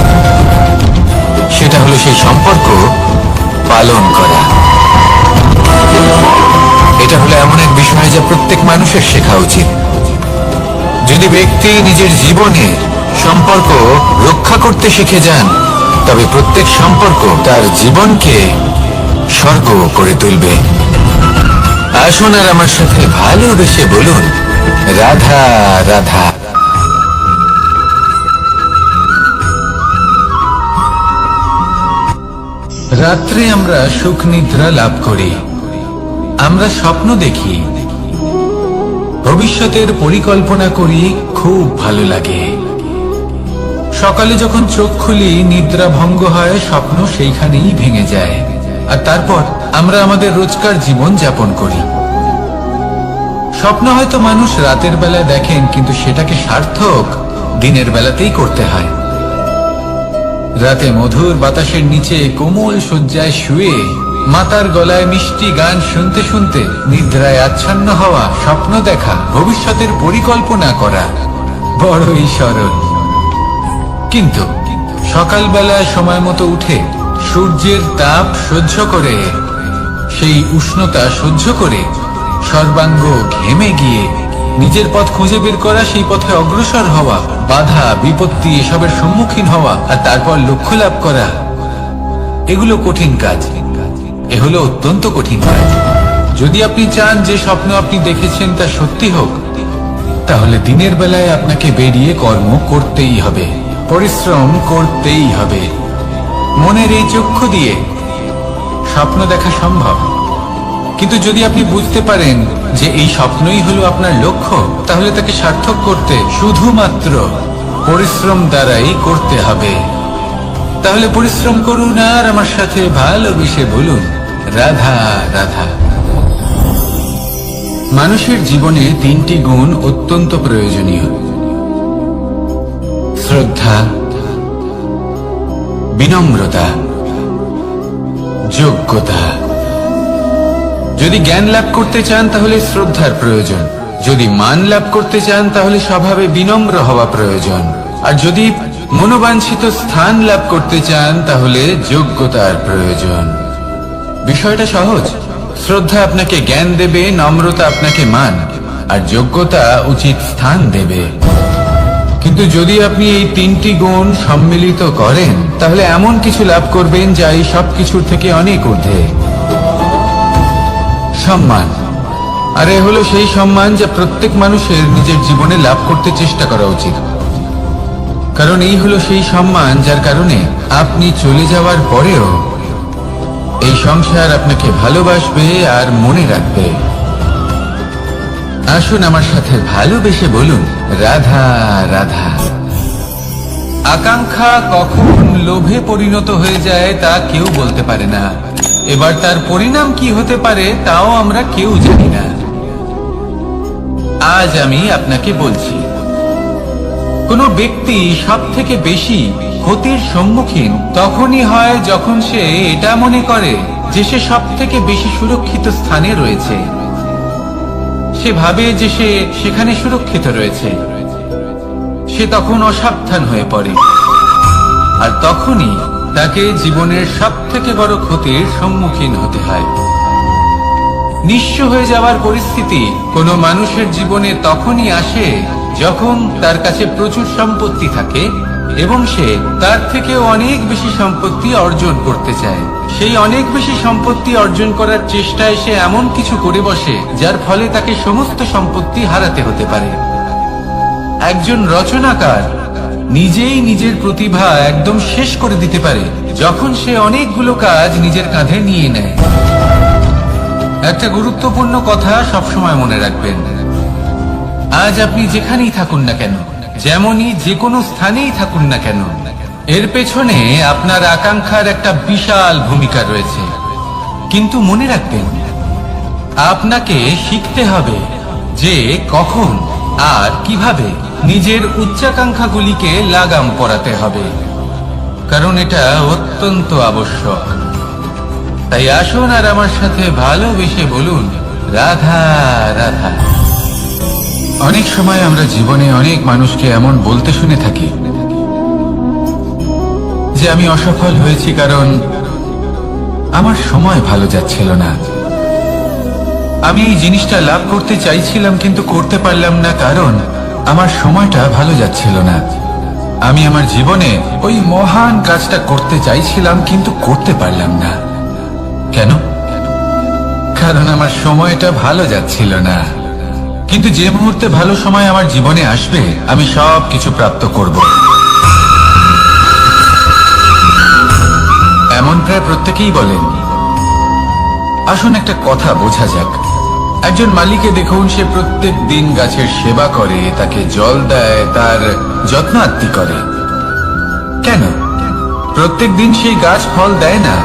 সেটা হলো সেই সম্পর্ক পালন করা। এটা হলো এমন এক বিষয় যা প্রত্যেক মানুষের শেখা উচিত। যদি ব্যক্তি নিজের জীবনে সম্পর্ক রক্ষা করতে শিখে যান, তবে প্রত্যেক সম্পর্ক তার জীবনকে স্বর্গ করে তুলবে। আসুন আর আমার সাথে ভালোবেসে বলুন, রাধা রাধা। রাত্রে আমরা সুখ নিদ্রা লাভ করি, আমরা স্বপ্ন দেখি, ভবিষ্যতের পরিকল্পনা করি, খুব ভালো লাগে। সকালে যখন চোখ খুলি, নিদ্রা ভঙ্গ হয়, স্বপ্ন সেইখানেই ভেঙে যায়, আর তারপর আমরা আমাদের রোজকার জীবন যাপন করি। স্বপ্ন হয়তো মানুষ রাতের বেলায় দেখেন, কিন্তু সেটাকে সার্থক দিনের বেলাতেই করতে হয়। রাতে মধুর বাতাসের নিচে কোমল শয্যায় শুয়ে মাতার গলায় মিষ্টি গান শুনতে শুনতে নিদ্রায় আচ্ছন্ন হওয়া, স্বপ্ন দেখা, ভবিষ্যতের পরিকল্পনা করা বড়ই সরল। কিন্তু সকালবেলায় সময় মতো উঠে সূর্যের তাপ সহ্য করে, সেই উষ্ণতা সহ্য করে সর্বাঙ্গ ঘেমে গিয়ে নিজের পথ খুঁজে বের করা, সেই পথে অগ্রসর হওয়া, বাধা বিপত্তি এসবের সম্মুখীন হওয়া, আর তারপর লক্ষ্য লাভ করা, এগুলো কঠিন কাজ। এ হলো অত্যন্ত কঠিন কাজ। যদি আপনি চান যে স্বপ্ন আপনি দেখেছেন তা সত্যি হোক, তাহলে দিনের বেলায় আপনাকে বেরিয়ে কর্ম করতেই হবে, পরিশ্রম করতেই হবে। মনের এই চক্ষু দিয়ে স্বপ্ন দেখা সম্ভব, কিন্তু যদি আপনি বুঝতে পারেন যে এই স্বপ্নই হলো আপনার লক্ষ্য, তাহলে তাকে সার্থক করতে শুধুমাত্র পরিশ্রম দ্বারাই করতে হবে। তাহলে পরিশ্রম করুন আর আমার সাথে ভালোবেসে বলুন, রাধা রাধা। মানুষের জীবনে 3টি গুণ অত্যন্ত প্রয়োজনীয়: শ্রদ্ধা, বিনম্রতা, যোগ্যতা। যদি জ্ঞান লাভ করতে চান তাহলে শ্রদ্ধার প্রয়োজন, যদি মান লাভ করতে চান তাহলে স্বভাবে বিনম্র হওয়া প্রয়োজন, আর যদি মনোবাঞ্ছিত স্থান লাভ করতে চান তাহলে যোগ্যতার প্রয়োজন। বিষয়টা সহজ। শ্রদ্ধা আপনাকে জ্ঞান দেবে, নম্রতা আপনাকে মান, আর যোগ্যতা উচিত স্থান দেবে। কিন্তু যদি আপনি এই তিনটি গুণ সম্মিলিত করেন তাহলে এমন কিছু লাভ করবেন যা এই সব কিছুর থেকে অনেক ঊর্ধ্বে। সম্মান। আর এ হলো সেই সম্মান যা প্রত্যেক মানুষের নিজের জীবনে লাভ করতে চেষ্টা করা উচিত। কারণ এই হলো সেই সম্মান যার কারণে আপনি চলে যাওয়ার পরেও এই সংসার আপনাকে ভালোবাসবে আর মনে রাখবে। আসুন আমার সাথে ভালোবেসে বলুন, রাধা রাধা। আকাঙ্ক্ষা কখন লোভে পরিণত হয়ে যায় তা কেউ বলতে পারে না। এবার তার পরিণাম কি হতে পারে তাও আমরা কেউ জানি না। আজ আমি আপনাকে বলছি, কোনো ব্যক্তি সব থেকে বেশি ক্ষতির সম্মুখীন তখনই হয় যখন সে এটা মনে করে যে সে সব থেকে বেশি সুরক্ষিত স্থানে রয়েছে। সে ভাবে যে সে সেখানে সুরক্ষিত রয়েছে। সে তখন অসাবধান হয়ে পড়ে, আর তখনই তাকে জীবনের সব থেকে বড় ক্ষতির সম্মুখীন হতে হয়। নিঃস্ব হয়ে যাওয়ার পরিস্থিতি কোনো মানুষের জীবনে তখনই আসে যখন তার কাছে প্রচুর সম্পত্তি থাকে এবং সে তার থেকেও অনেক বেশি সম্পত্তি অর্জন করতে চায়। সেই অনেক বেশি সম্পত্তি অর্জন করার চেষ্টায় সে এমন কিছু করে বসে যার ফলে তাকে সমস্ত সম্পত্তি হারাতে হতে পারে। একজন রচনাকার নিজেই নিজের প্রতিভা একদম শেষ করে দিতে পারে যখন সে অনেকগুলো কাজ নিজের কাঁধে নিয়ে নেয়। একটা গুরুত্বপূর্ণ কথা সবসময় মনে রাখবেন, আজ আপনি যেখানেই থাকুন না কেন, যেমনই যে কোনো স্থানেই থাকুন না কেন, এর পেছনে আপনার আকাঙ্ক্ষার একটা বিশাল ভূমিকা রয়েছে। কিন্তু মনে রাখবেন, আপনাকে শিখতে হবে যে কখন আর কিভাবে নিজের উচ্চাকাঙ্ক্ষাগুলিকে লাগাম পরাতে হবে, কারণ এটা অত্যন্ত আবশ্যক। তাই আসুন আর আমার সাথে ভালোবেসে বলুন, রাধা রাধা। অনেক সময় আমরা জীবনে অনেক মানুষকে এমন বলতে শুনে থাকি যে আমি অসফল হয়েছি কারণ আমার সময় ভালো যাচ্ছিল না। আমি এই জিনিসটা লাভ করতে চাইছিলাম কিন্তু করতে পারলাম না কারণ আমার সময়টা ভালো যাচ্ছিল না। আমি আমার জীবনে ওই মহান কাজটা করতে চাইছিলাম কিন্তু করতে পারলাম না। কেন? কারণ আমার সময়টা ভালো যাচ্ছিল না। কিন্তু যে মুহূর্তে ভালো সময় আমার জীবনে আসবে আমি সব কিছু প্রাপ্ত করব। এমন প্রায় প্রত্যেকেই বলেন। আসুন একটা কথা বোঝা যাক। একজন মালিকে দেখুন, সে প্রত্যেক দিন গাছের সেবা করে, তাকে জল দেয়, তার যত্ন আত্তি করে। কেন? প্রত্যেক দিন সেই গাছ ফল দেয় না।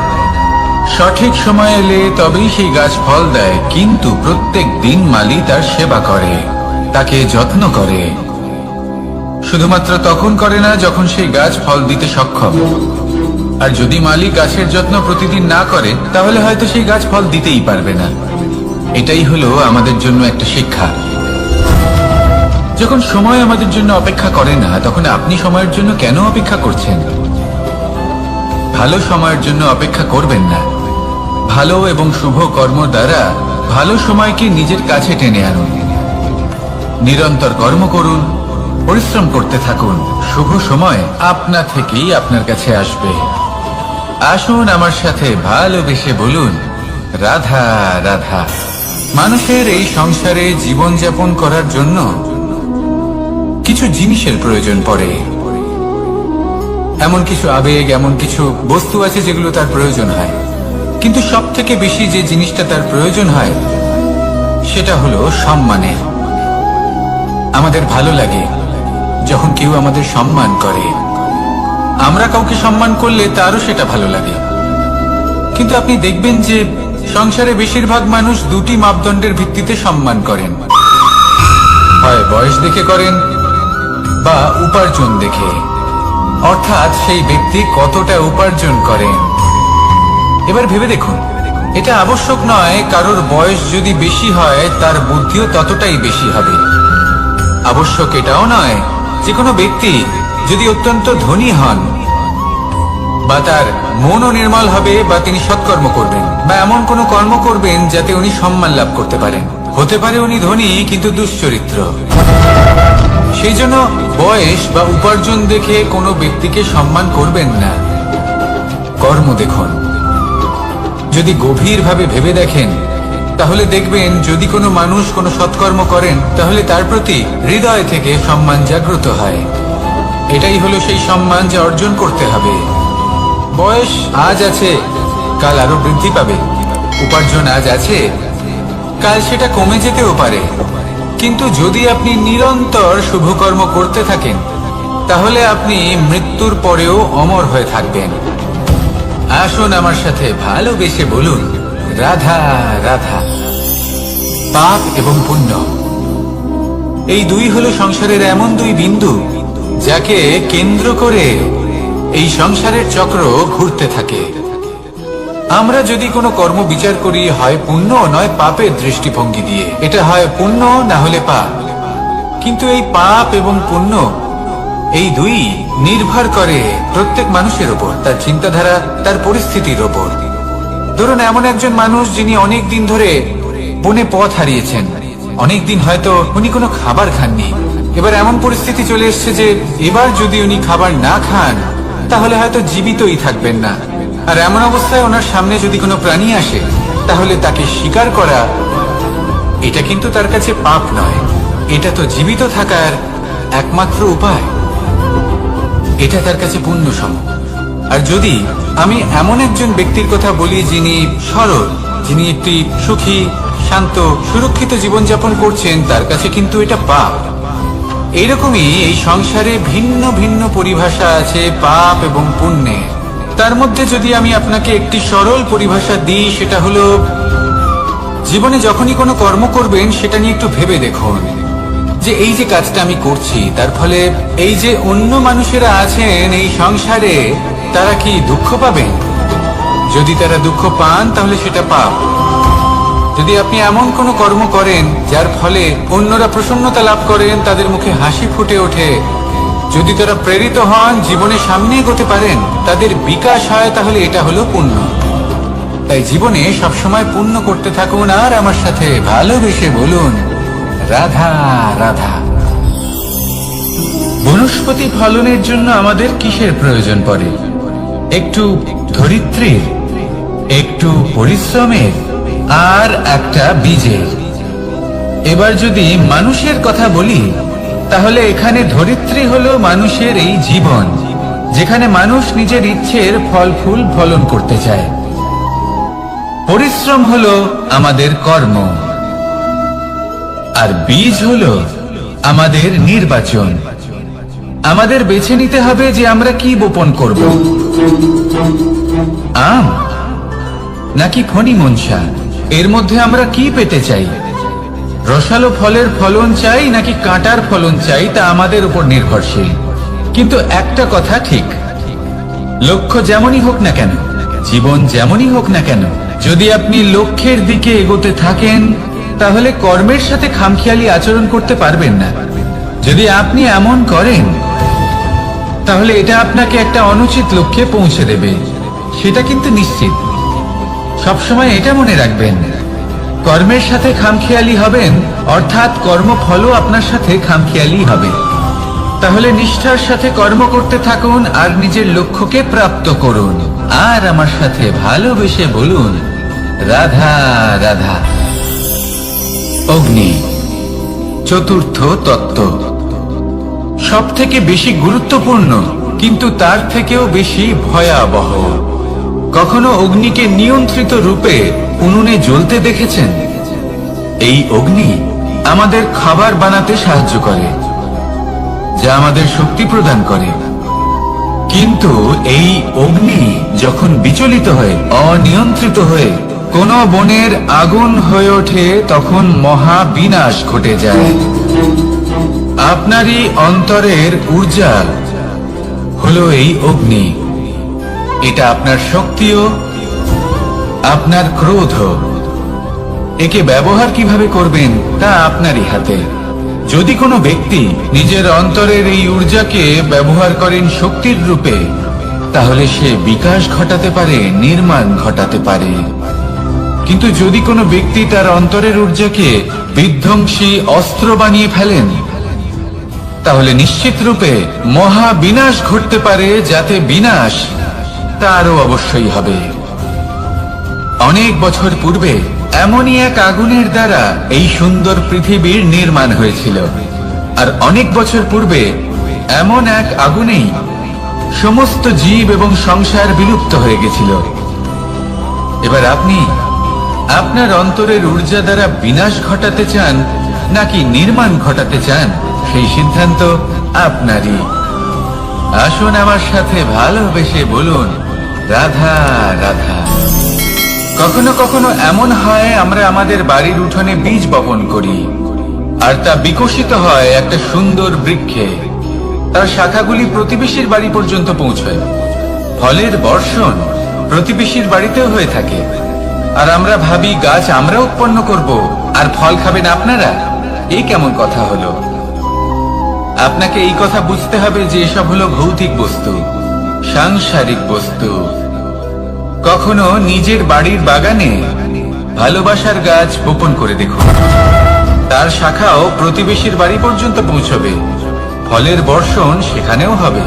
সঠিক সময় এলে তবেই সেই গাছ ফল দেয়, কিন্তু প্রত্যেক দিন মালি তার সেবা করে, তাকে যত্ন করে। শুধুমাত্র তখন করে না যখন সেই গাছ ফল দিতে সক্ষম। আর যদি মালি গাছের যত্ন প্রতিদিন না করে তাহলে হয়তো সেই গাছ ফল দিতেই পারবে না। এটাই হলো আমাদের জন্য একটা শিক্ষা। যখন সময় আমাদের জন্য অপেক্ষা করে না তখন আপনি সময়ের জন্য কেন অপেক্ষা করছেন? ভালো সময়ের জন্য অপেক্ষা করবেন না। ভালো এবং শুভ কর্ম দ্বারা ভালো সময়কে নিজের কাছে টেনে আনুন। নিরন্তর কর্ম করুন, পরিশ্রম করতে থাকুন। শুভ সময় আপনা থেকেই আপনার কাছে আসবে। আসুন আমার সাথে ভালোবেসে বলুন, রাধা রাধা। মানুষের এই সংসারে জীবনযাপন করার জন্য কিছু জিনিসের প্রয়োজন পড়ে। এমন কিছু আবেগ, এমন কিছু বস্তু আছে যেগুলো তার প্রয়োজন হয়। কিন্তু সব থেকে বেশি যে জিনিসটা তার প্রয়োজন হয় সেটা হলো সম্মানের। আমাদের ভালো লাগে যখন কেউ আমাদের সম্মান করে। আমরা কাউকে সম্মান করলে তারও সেটা ভালো লাগে। কিন্তু আপনি দেখবেন যে সংসারে বেশিরভাগ মানুষ দুটি মাপদণ্ডের ভিত্তিতে সম্মান করেন, হয় বয়স দেখে করেন বা উপার্জন দেখে, অর্থাৎ সেই ব্যক্তি কতটা উপার্জন করেন। এবার ভেবে দেখুন, এটা আবশ্যক নয় কারোর বয়স যদি বেশি হয় তার বুদ্ধিও ততটাই বেশি হবে। আবশ্যক এটাও নয় যে কোনো ব্যক্তি যদি অত্যন্ত ধনী হন, বা তার মনও নির্মল হবে, বা তিনি সৎকর্ম করবেন, বা এমন কোনো কর্ম করবেন যাতে উনি সম্মান লাভ করতে পারেন। হতে পারে উনি ধনী কিন্তু দুশ্চরিত্র। সেই জন্য বয়স বা উপার্জন দেখে কোনো ব্যক্তিকে সম্মান করবেন না, কর্ম দেখুন। যদি গভীরভাবে ভেবে দেখেন তাহলে দেখবেন যদি কোনো মানুষ কোনো সৎকর্ম করেন তাহলে তার প্রতি হৃদয় থেকে সম্মান জাগ্রত হয়। এটাই হলো সেই সম্মান যা অর্জন করতে হবে। বয়স আজ আছে, কাল আরো বৃদ্ধি পাবে। উপার্জন আজ আছে, কাল সেটা কমে যেতেও পারে। কিন্তু যদি আপনি নিরন্তর শুভকর্ম করতে থাকেন তাহলে আপনি মৃত্যুর পরেও অমর হয়ে থাকবেন। আসুন আমার সাথে ভালোবেসে বলুন, রাধা রাধা। পাপ এবং পুণ্য, এই দুই হলো সংসারের এমন দুই বিন্দু যাকে কেন্দ্র করে এই সংসারের চক্র ঘুরতে থাকে। আমরা যদি কোনো কর্ম বিচার করি, হয় পুণ্য নয় পাপের দৃষ্টিভঙ্গি দিয়ে, এটা হয় পুণ্য না হলে পাপ। কিন্তু এই পাপ এবং পুণ্য এই দুই নির্ভর করে প্রত্যেক মানুষের ওপর, তার চিন্তাধারা, তার পরিস্থিতির ওপর। ধরুন এমন একজন মানুষ যিনি অনেক দিন ধরে বনে পথ হারিয়েছেন, অনেক দিন হয়তো উনি কোনো খাবার খাননি। এবার এমন পরিস্থিতি চলে এসছে যে এবার যদি উনি খাবার না খান তাহলে হয়তো জীবিতই থাকবেন না। আর এমন অবস্থায় ওনার সামনে যদি কোনো প্রাণী আসে তাহলে তাকে শিকার করা, এটা কিন্তু তার কাছে পাপ নয়, এটা তো জীবিত থাকার একমাত্র উপায়। এটা তার কাছে পুণ্য সম। আর যদি আমি এমন একজন ব্যক্তির কথা বলি যিনি সরল, যিনি একটি সুখী, শান্ত, সুরক্ষিত জীবনযাপন করছেন, তার কাছে কিন্তু এটা পাপ। এইরকমই এই সংসারে ভিন্ন ভিন্ন পরিভাষা আছে পাপ এবং পুণ্যের। তার মধ্যে যদি আমি আপনাকে একটি সরল পরিভাষা দিই, সেটা হলো জীবনে যখনই কোনো কর্ম করবেন সেটা নিয়ে একটু ভেবে দেখুন যে এই যে কাজটা আমি করছি তার ফলে এই যে অন্য মানুষেরা আছেন এই সংসারে, তারা কি দুঃখ পাবেন? যদি তারা দুঃখ পান তাহলে সেটা পাপ। যদি আপনি এমন কোনো কর্ম করেন যার ফলে অন্যরা প্রসন্নতা লাভ করেন, তাদের মুখে হাসি ফুটে ওঠে, যদি তারা প্রেরিত হন, জীবনে সামনে এগোতে পারেন, তাদের বিকাশ হয়, তাহলে এটা হলো পুণ্য। তাই জীবনে সবসময় পুণ্য করতে থাকুন আর আমার সাথে ভালোবেসে বলুন, রাধা রাধা। বনস্পতি ফলনের জন্য আমাদের কিসের প্রয়োজন পড়ে? একটু ধরিত্রীর, একটু পরিশ্রমের, আর একটা বীজের। এবার যদি মানুষের কথা বলি তাহলে এখানে ধরিত্রী হলো মানুষের এই জীবন, যেখানে মানুষ নিজের ইচ্ছের ফল ফুল ফলন করতে চায়। পরিশ্রম হলো আমাদের কর্ম, আর বীজ হলো আমাদের নির্বাচন। আমাদের বেছে নিতে হবে যে আমরা কি বপন করব, আম নাকি ফণি মনসা। এর মধ্যে আমরা কি পেতে চাই? রসালো ফলের ফলন চাই নাকি কাঁটার ফলন চাই, তা আমাদের উপর নির্ভরশীল। কিন্তু একটা কথা ঠিক, লক্ষ্য যেমনই হোক না কেন, জীবন যেমনই হোক না কেন, যদি আপনি লক্ষ্যের দিকে এগোতে থাকেন তাহলে কর্মের সাথে খামখেয়ালি আচরণ করতে পারবেন না। যদি আপনি এমন করেন তাহলে এটা আপনাকে একটা অনুচিত লক্ষ্যে পৌঁছে দেবে, সেটা কিন্তু নিশ্চিত। সবসময় এটা মনে রাখবেন, কর্মের সাথে খামখেয়ালি হবেন অর্থাৎ কর্মফলও আপনার সাথে খামখেয়ালি হবে। তাহলে নিষ্ঠার সাথে কর্ম করতে থাকুন আর নিজের লক্ষ্যকে প্রাপ্ত করুন। আর আমার সাথে ভালোবেসে বলুন, রাধা রাধা। অগ্নি, চতুর্থ তত্ত্ব, সব থেকে বেশি গুরুত্বপূর্ণ কিন্তু তার থেকেও বেশি ভয়াবহ। কখনো অগ্নিকে নিয়ন্ত্রিত রূপে উনুনে জ্বলতে দেখেছেন? এই অগ্নি আমাদের খাবার বানাতে সাহায্য করে, যা আমাদের শক্তি প্রদান করে। কিন্তু এই অগ্নি যখন বিচলিত হয়ে, অনিয়ন্ত্রিত হয়ে কোন বনের আগুন হয়ে ওঠে, তখন মহা বিনাশ ঘটে যায়। আপনারই অন্তরের ঊর্জা হলো এই অগ্নি। এটা আপনার শক্তিও, আপনার ক্রোধ। একে ব্যবহার কিভাবে করবেন তা আপনারই হাতে। যদি কোনো ব্যক্তি নিজের অন্তরের এই ঊর্জাকে ব্যবহার করেন শক্তির রূপে, তাহলে সে বিকাশ ঘটাতে পারে, নির্মাণ ঘটাতে পারে। কিন্তু যদি কোনো ব্যক্তি তার অন্তরের ঊর্জাকে বিধ্বংসী অস্ত্র বানিয়ে ফেলেন, তাহলে নিশ্চিত রূপে মহা বিনাশ ঘটতে পারে, যাতে বিনাশ তারও অবশ্যই হবে। অনেক বছর পূর্বে এমনই এক আগুনের দ্বারা এই সুন্দর পৃথিবীর নির্মাণ হয়েছিল, আর অনেক বছর পূর্বে এমন এক আগুনেই সমস্ত জীব এবং সংসার বিলুপ্ত হয়ে গেছিল। এবার আপনি আপনার অন্তরের ঊর্জা দ্বারা বিনাশ ঘটাতে চান নাকি নির্মাণ ঘটাতে চান, সেই সিদ্ধান্ত আপনারই। আসুন আমার সাথে ভালোবেসে বলুন, রাধা রাধা। কখনো কখনো এমন হয় আমরা আমাদের বাড়ির উঠোনে বীজ বপন করি, আর তা বিকশিত হয় একটা সুন্দর বৃক্ষে। তার শাখাগুলি প্রতিবেশীর বাড়ি পর্যন্ত পৌঁছয়। ফলের বর্ষণ প্রতিবেশীর বাড়িতেও হয়ে থাকে, আর আমরা ভাবি গাছ আমরা উৎপন্ন করব আর ফল খাবেন আপনারা। এই কেমন কথা হলো? আপনাকে এই কথা বুঝতে হবে যে এসব হলো ভৌতিক বস্তু, সাংসারিক বস্তু। কখনো নিজের বাড়ির বাগানে ভালোবাসার গাছ বপন করে দেখুন, তার শাখাও প্রতিবেশীর বাড়ি পর্যন্ত পৌঁছবে, ফলের বর্ষণ সেখানেও হবে।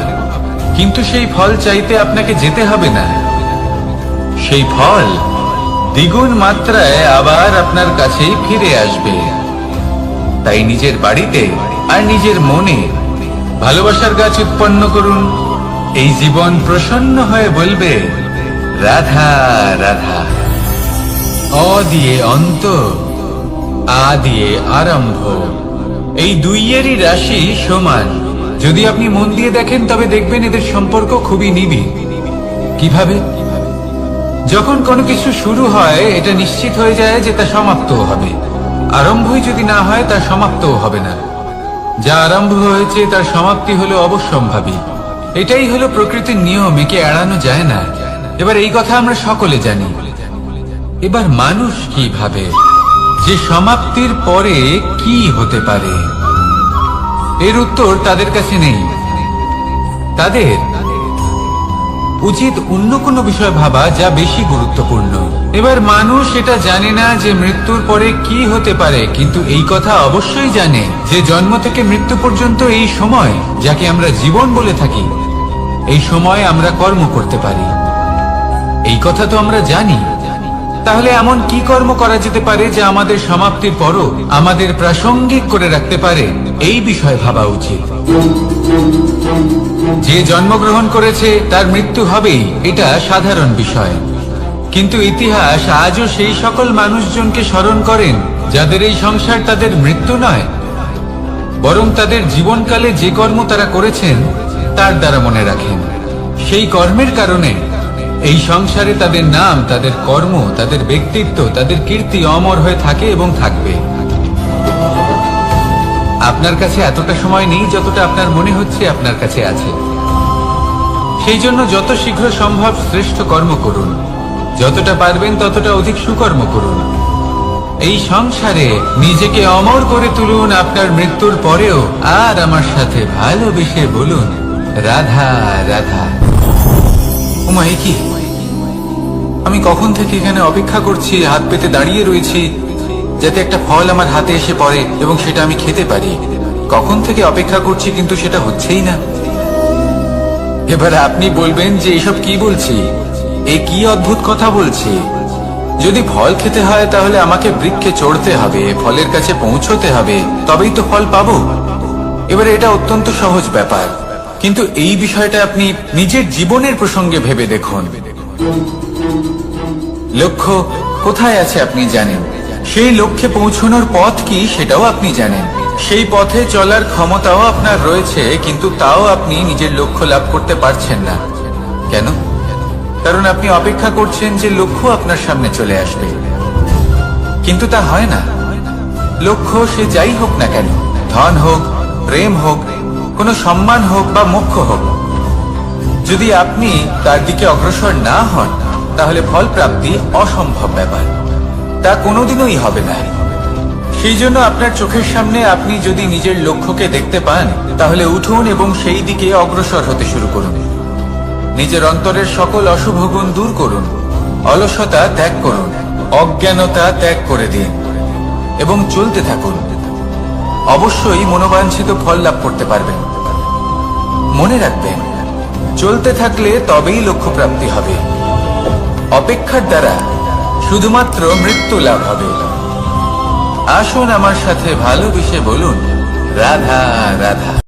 কিন্তু সেই ফল চাইতে আপনাকে যেতে হবে না, সেই ফল দ্বিগুণ মাত্রায় আবার আপনার কাছেই ফিরে আসবে। তাই নিজের বাড়িতে আর নিজের মনে ভালোবাসার গাছ উৎপন্ন করুন। এই জীবন প্রসন্ন হয়ে বলবে, রাধা রাধা। অ দিয়ে অন্ত, আ দিয়ে আরম্ভ, এই দুইয়েরই রাশি সমান। যদি আপনি মন দিয়ে দেখেন তবে দেখবেন এদের সম্পর্ক খুবই নিবিড়। কিভাবে? যখন কোনো কিছু শুরু হয় এটা নিশ্চিত হয়ে যায় যে তা সমাপ্তও হবে। আরম্ভই যদি না হয় তা সমাপ্তও হবে না। যা আরম্ভ হয়েছে তার সমাপ্তি হলো অবশ্যম্ভাবী। এটাই হলো প্রকৃতির নিয়ম, একে এড়ানো যায় না। এবার এই কথা আমরা সকলে জানি। এবার মানুষ কি ভাবে যে সমাপ্তির পরে কি হতে পারে, এর উত্তর তাদের কাছে নেই। তাদের উচিত অন্য কোনো বিষয় ভাবা যা বেশি গুরুত্বপূর্ণ। এবার মানুষ এটা জানে না যে মৃত্যুর পরে কি হতে পারে, কিন্তু এই কথা অবশ্যই জানে যে জন্ম থেকে মৃত্যু পর্যন্ত এই সময়, যাকে আমরা জীবন বলে থাকি, এই সময় আমরা কর্ম করতে পারি। এই কথা তো আমরা জানি। তাহলে এমন কি কর্ম করা যেতে পারে যা আমাদের সমাপ্তির পরও আমাদের প্রাসঙ্গিক করে রাখতে পারে, এই বিষয়ে ভাবা উচিত। যে জন্মগ্রহণ করেছে তার মৃত্যু হবেই, এটা সাধারণ বিষয়। কিন্তু ইতিহাস আজও সেই সকল মানুষজনকে স্মরণ করেন যাদের এই সংসার তাদের মৃত্যু নয়, বরং তাদের জীবনকালে যে কর্ম তারা করেছেন তার দ্বারা মনে রাখেন। সেই কর্মের কারণে এই সংসারে তাদের নাম, তাদের কর্ম, তাদের ব্যক্তিত্ব, তাদের কীর্তি অমর হয়ে থাকে এবং থাকবে। আপনার কাছে এতটা সময় নেই যতটা আপনার মনে হচ্ছে আপনার কাছে আছে। সেই জন্য যত শীঘ্র সম্ভব শ্রেষ্ঠ কর্ম করুন, যতটা পারবেন ততটা অধিক সুকর্ম করুন। এই সংসারে নিজেকে অমর করে তুলুন আপনার মৃত্যুর পরেও। আর আমার সাথে ভালোবেসে বলুন, রাধা রাধা। ওমা, এ কি? আমি কখন থেকে এখানে অপেক্ষা করছি, হাত পেতে দাঁড়িয়ে রয়েছি যাতে একটা ফল আমার হাতে এসে পড়ে এবং সেটা আমি খেতে পারি। কখন থেকে অপেক্ষা করছি, কিন্তু সেটা হচ্ছেই না। এবার আপনি বলবেন যে এসব কি বলছি, এ কি অদ্ভুত কথা বলছি। যদি ফল খেতে হয় তাহলে আমাকে বৃক্ষে চড়তে হবে, ফলের কাছে পৌঁছতে হবে, তবেই তো ফল পাবো। এবারে এটা অত্যন্ত সহজ ব্যাপার, কিন্তু এই বিষয়টা আপনি নিজের জীবনের প্রসঙ্গে ভেবে দেখুন। লক্ষ্য কোথায় আছে আপনি জানেন, সেই লক্ষ্যে পৌঁছানোর পথ কি সেটাও আপনি জানেন, সেই পথে চলার ক্ষমতাও আপনার রয়েছে, কিন্তু তাও আপনি নিজের লক্ষ্য লাভ করতে পারছেন না। কেন? কারণ আপনি অপেক্ষা করছেন যে লক্ষ্য আপনার সামনে চলে আসবে, কিন্তু তা হয় না। লক্ষ্য সে যাই হোক না কেন, ধন হোক, প্রেম হোক, কোনো সম্মান হোক বা মোক্ষ হোক, যদি আপনি তার দিকে অগ্রসর না হন তাহলে ফল প্রাপ্তি অসম্ভব ব্যাপার, তা কোনোদিনই হবে না। সেই জন্য আপনার চোখের সামনে আপনি যদি নিজের লক্ষ্যকে দেখতে পান, তাহলে উঠুন এবং সেই দিকে অগ্রসর হতে শুরু করুন। নিজের অন্তরের সকল অশুভ গুণ দূর করুন, অলসতা ত্যাগ করুন, অজ্ঞানতা ত্যাগ করে দিন এবং চলতে থাকুন। অবশ্যই মনোবাঞ্ছিত ফল লাভ করতে পারবেন। মনে রাখবেন, চলতে থাকলে তবেই লক্ষ্য প্রাপ্তি হবে। অপেক্ষার দ্বারা শুধুমাত্র মৃত্যু লাভ হবে। আসুন আমার সাথে ভালোবেসে বলুন, রাধা রাধা।